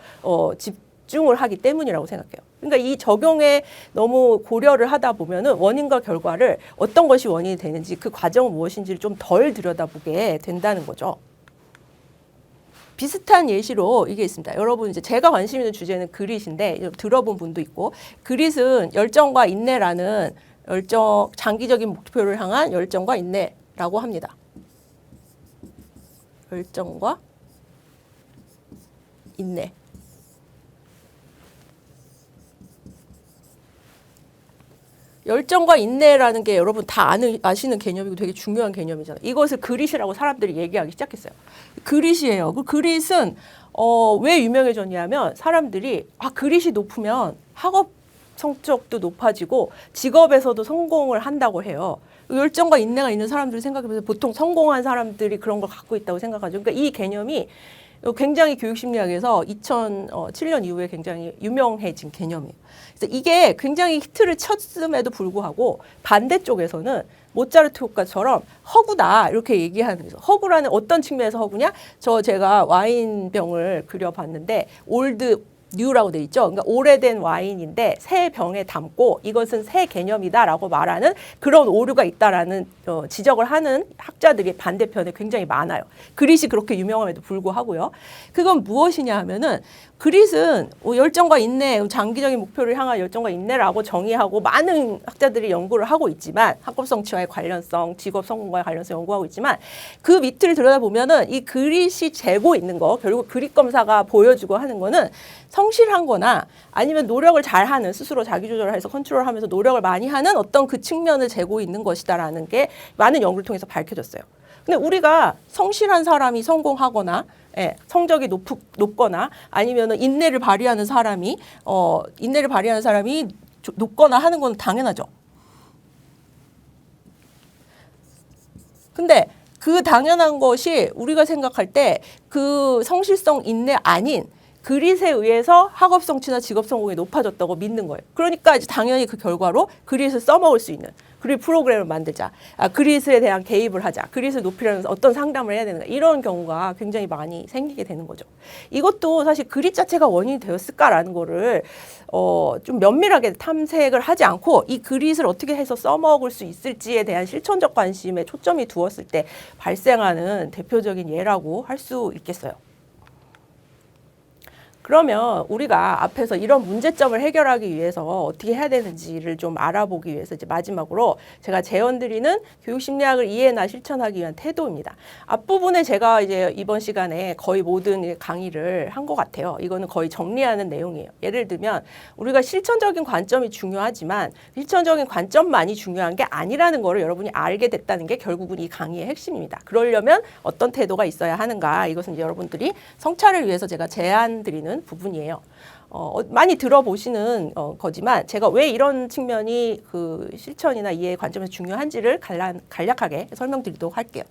집중을 하기 때문이라고 생각해요. 그러니까 이 적용에 너무 고려를 하다 보면은 원인과 결과를 어떤 것이 원인이 되는지 그 과정은 무엇인지를 좀 덜 들여다보게 된다는 거죠. 비슷한 예시로 이게 있습니다. 여러분 이제 제가 관심 있는 주제는 그릿인데 들어본 분도 있고, 그릿은 열정과 인내라는 장기적인 목표를 향한 열정과 인내라고 합니다. 열정과 인내. 열정과 인내라는 게 여러분 다 아시는 개념이고 되게 중요한 개념이잖아요. 이것을 그릿이라고 사람들이 얘기하기 시작했어요. 그릿이에요. 그 그릿은 왜 유명해졌냐면 사람들이 그릿이 높으면 학업 성적도 높아지고 직업에서도 성공을 한다고 해요. 열정과 인내가 있는 사람들을 생각해보면 보통 성공한 사람들이 그런 걸 갖고 있다고 생각하죠. 그러니까 이 개념이 굉장히 교육심리학에서 2007년 이후에 굉장히 유명해진 개념이에요. 그래서 이게 굉장히 히트를 쳤음에도 불구하고 반대쪽에서는 모차르트 효과처럼 허구다 이렇게 얘기하는 거죠. 허구라는 어떤 측면에서 허구냐? 제가 와인병을 그려봤는데 올드 new라고 돼 있죠. 그러니까 오래된 와인인데 새 병에 담고 이것은 새 개념이다라고 말하는 그런 오류가 있다라는 지적을 하는 학자들이 반대편에 굉장히 많아요. 그릿이 그렇게 유명함에도 불구하고요. 그건 무엇이냐 하면은 그릿은 열정과 인내, 장기적인 목표를 향한 열정과 인내라고 정의하고 많은 학자들이 연구를 하고 있지만 학업 성취와의 관련성, 직업 성공과의 관련성 연구하고 있지만 그 밑을 들여다보면은 이 그릿이 재고 있는 거, 결국 그릿 검사가 보여주고 하는 거는 성실한 거나 아니면 노력을 잘하는, 스스로 자기 조절을 해서 컨트롤하면서 노력을 많이 하는 어떤 그 측면을 재고 있는 것이다라는 게 많은 연구를 통해서 밝혀졌어요. 근데 우리가 성실한 사람이 성공하거나 성적이 높거나 아니면은 인내를 발휘하는 사람이 높거나 하는 건 당연하죠. 근데 그 당연한 것이 우리가 생각할 때 그 성실성 인내 아닌 그릿에 의해서 학업 성취나 직업 성공이 높아졌다고 믿는 거예요. 그러니까 이제 당연히 그 결과로 그릿을 써먹을 수 있는 그릿 프로그램을 만들자. 그릿에 대한 개입을 하자. 그릿을 높이려면 어떤 상담을 해야 되는가. 이런 경우가 굉장히 많이 생기게 되는 거죠. 이것도 사실 그릿 자체가 원인이 되었을까라는 거를 좀 면밀하게 탐색을 하지 않고 이 그릿을 어떻게 해서 써먹을 수 있을지에 대한 실천적 관심에 초점이 두었을 때 발생하는 대표적인 예라고 할 수 있겠어요. 그러면 우리가 앞에서 이런 문제점을 해결하기 위해서 어떻게 해야 되는지를 좀 알아보기 위해서 이제 마지막으로 제가 제언드리는 교육심리학을 이해나 실천하기 위한 태도입니다. 앞부분에 제가 이제 이번 시간에 거의 모든 강의를 한 것 같아요. 이거는 거의 정리하는 내용이에요. 예를 들면 우리가 실천적인 관점이 중요하지만 실천적인 관점만이 중요한 게 아니라는 거를 여러분이 알게 됐다는 게 결국은 이 강의의 핵심입니다. 그러려면 어떤 태도가 있어야 하는가? 이것은 이제 여러분들이 성찰을 위해서 제가 제안드리는 부분이에요. 많이 들어보시는 거지만 제가 왜 이런 측면이 그 실천이나 이해의 관점에서 중요한지를 간략하게 설명드리도록 할게요.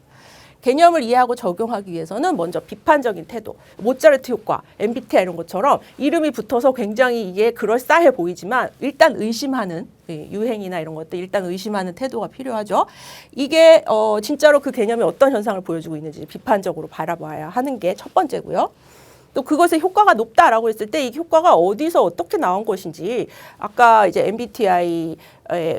개념을 이해하고 적용하기 위해서는 먼저 비판적인 태도, 모차르트 효과, MBTI 이런 것처럼 이름이 붙어서 굉장히 이게 그럴싸해 보이지만 일단 의심하는 유행이나 이런 것들 일단 의심하는 태도가 필요하죠. 이게 진짜로 그 개념이 어떤 현상을 보여주고 있는지 비판적으로 바라봐야 하는 게 첫 번째고요. 또 그것의 효과가 높다라고 했을 때 이 효과가 어디서 어떻게 나온 것인지 아까 이제 MBTI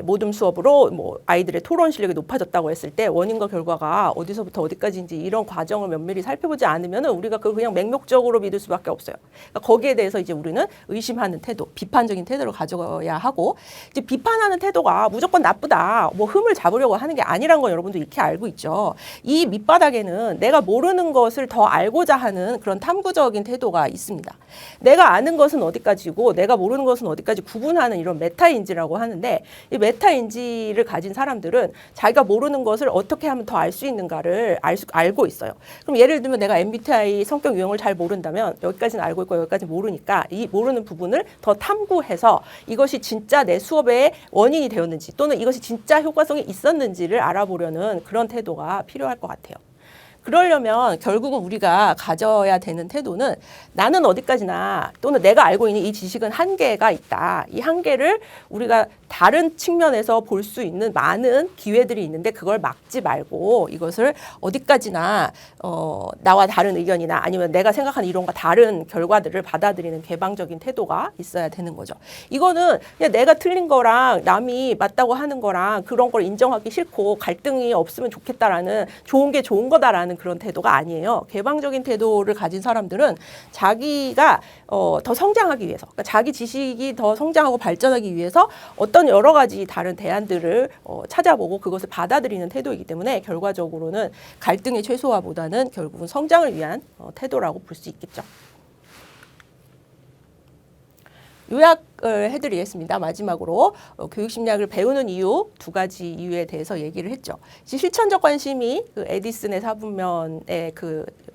모둠 수업으로 뭐 아이들의 토론 실력이 높아졌다고 했을 때 원인과 결과가 어디서부터 어디까지인지 이런 과정을 면밀히 살펴보지 않으면은 우리가 그걸 그냥 맹목적으로 믿을 수밖에 없어요. 그러니까 거기에 대해서 이제 우리는 의심하는 태도, 비판적인 태도를 가져야 하고 이제 비판하는 태도가 무조건 나쁘다, 뭐 흠을 잡으려고 하는 게 아니란 건 여러분도 익히 알고 있죠. 이 밑바닥에는 내가 모르는 것을 더 알고자 하는 그런 탐구적인 태도가 있습니다. 내가 아는 것은 어디까지고 내가 모르는 것은 어디까지 구분하는 이런 메타인지라고 하는데 이 메타인지를 가진 사람들은 자기가 모르는 것을 어떻게 하면 더 알 수 있는가를 알고 있어요. 그럼 예를 들면 내가 MBTI 성격 유형을 잘 모른다면 여기까지는 알고 있고 여기까지는 모르니까 이 모르는 부분을 더 탐구해서 이것이 진짜 내 수업의 원인이 되었는지 또는 이것이 진짜 효과성이 있었는지를 알아보려는 그런 태도가 필요할 것 같아요. 그러려면 결국은 우리가 가져야 되는 태도는 나는 어디까지나 또는 내가 알고 있는 이 지식은 한계가 있다. 이 한계를 우리가 다른 측면에서 볼 수 있는 많은 기회들이 있는데 그걸 막지 말고 이것을 어디까지나 나와 다른 의견이나 아니면 내가 생각하는 이론과 다른 결과들을 받아들이는 개방적인 태도가 있어야 되는 거죠. 이거는 그냥 내가 틀린 거랑 남이 맞다고 하는 거랑 그런 걸 인정하기 싫고 갈등이 없으면 좋겠다라는 좋은 게 좋은 거다라는 그런 태도가 아니에요. 개방적인 태도를 가진 사람들은 자기가 더 성장하기 위해서, 그러니까 자기 지식이 더 성장하고 발전하기 위해서 어떤 여러 가지 다른 대안들을 찾아보고 그것을 받아들이는 태도이기 때문에 결과적으로는 갈등의 최소화보다는 결국은 성장을 위한 태도라고 볼 수 있겠죠. 요약을 해드리겠습니다. 마지막으로 교육심리학을 배우는 이유, 두 가지 이유에 대해서 얘기를 했죠. 실천적 관심이 그 에디슨의 사분면에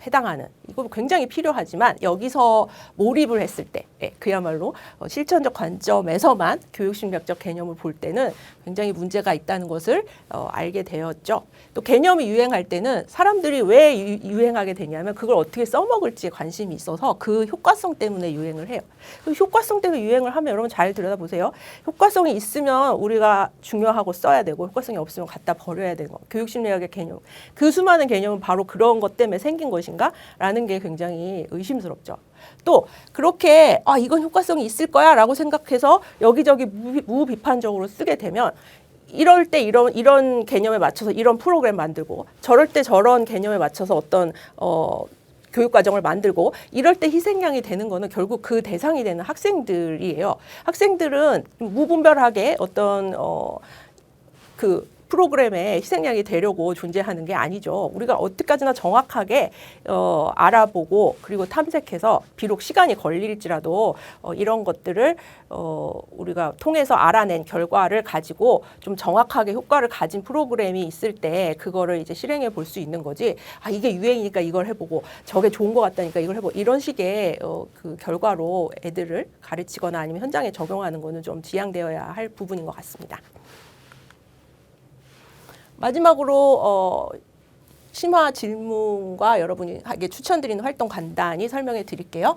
해당하는 이거 굉장히 필요하지만 여기서 몰입을 했을 때 그야말로 실천적 관점에서만 교육심리학적 개념을 볼 때는 굉장히 문제가 있다는 것을 알게 되었죠. 또 개념이 유행할 때는 사람들이 왜 유행하게 되냐면 그걸 어떻게 써먹을지에 관심이 있어서 그 효과성 때문에 유행을 해요. 그 효과성 때문에 유행을 하면 여러분 잘 들여다보세요. 효과성이 있으면 우리가 중요하고 써야 되고 효과성이 없으면 갖다 버려야 되는 거. 교육심리학의 개념. 그 수많은 개념은 바로 그런 것 때문에 생긴 것인가? 라는 게 굉장히 의심스럽죠. 또 그렇게 이건 효과성이 있을 거야 라고 생각해서 여기저기 무비판적으로 쓰게 되면 이럴 때 이런 개념에 맞춰서 이런 프로그램 만들고 저럴 때 저런 개념에 맞춰서 어떤 교육 과정을 만들고 이럴 때 희생양이 되는 거는 결국 그 대상이 되는 학생들이에요. 학생들은 무분별하게 어떤 그 프로그램에 희생양이 되려고 존재하는 게 아니죠. 우리가 어디까지나 정확하게 알아보고 그리고 탐색해서 비록 시간이 걸릴지라도 이런 것들을 우리가 통해서 알아낸 결과를 가지고 좀 정확하게 효과를 가진 프로그램이 있을 때 그거를 이제 실행해 볼 수 있는 거지. 이게 유행이니까 이걸 해보고 저게 좋은 것 같다니까 이걸 해보고 이런 식의 그 결과로 애들을 가르치거나 아니면 현장에 적용하는 거는 좀 지양되어야 할 부분인 것 같습니다. 마지막으로 심화 질문과 여러분에게 추천드리는 활동 간단히 설명해 드릴게요.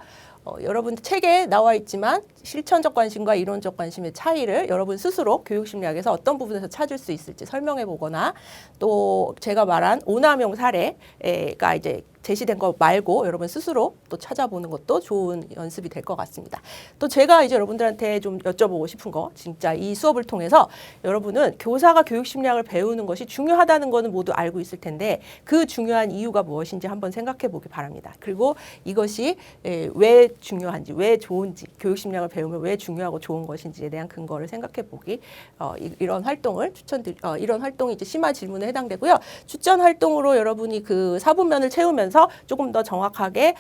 여러분 책에 나와 있지만 실천적 관심과 이론적 관심의 차이를 여러분 스스로 교육심리학에서 어떤 부분에서 찾을 수 있을지 설명해 보거나 또 제가 말한 오남용 사례가 이제 제시된 거 말고 여러분 스스로 또 찾아보는 것도 좋은 연습이 될 것 같습니다. 또 제가 이제 여러분들한테 좀 여쭤보고 싶은 거, 진짜 이 수업을 통해서 여러분은 교사가 교육심리학을 배우는 것이 중요하다는 거는 모두 알고 있을 텐데 그 중요한 이유가 무엇인지 한번 생각해 보기 바랍니다. 그리고 이것이 왜 중요한지, 왜 좋은지, 교육심리학을 배우면 왜 중요하고 좋은 것인지에 대한 근거를 생각해 보기, 이런 활동을 이런 활동이 이제 심화 질문에 해당되고요. 추천 활동으로 여러분이 그 사분면을 채우면서 조금 더 정확하게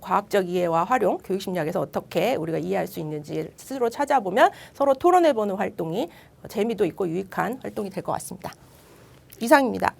과학적 이해와 활용, 교육심리학에서 어떻게 우리가 이해할 수 있는지 스스로 찾아보면 서로 토론해보는 활동이 재미도 있고 유익한 활동이 될 것 같습니다. 이상입니다.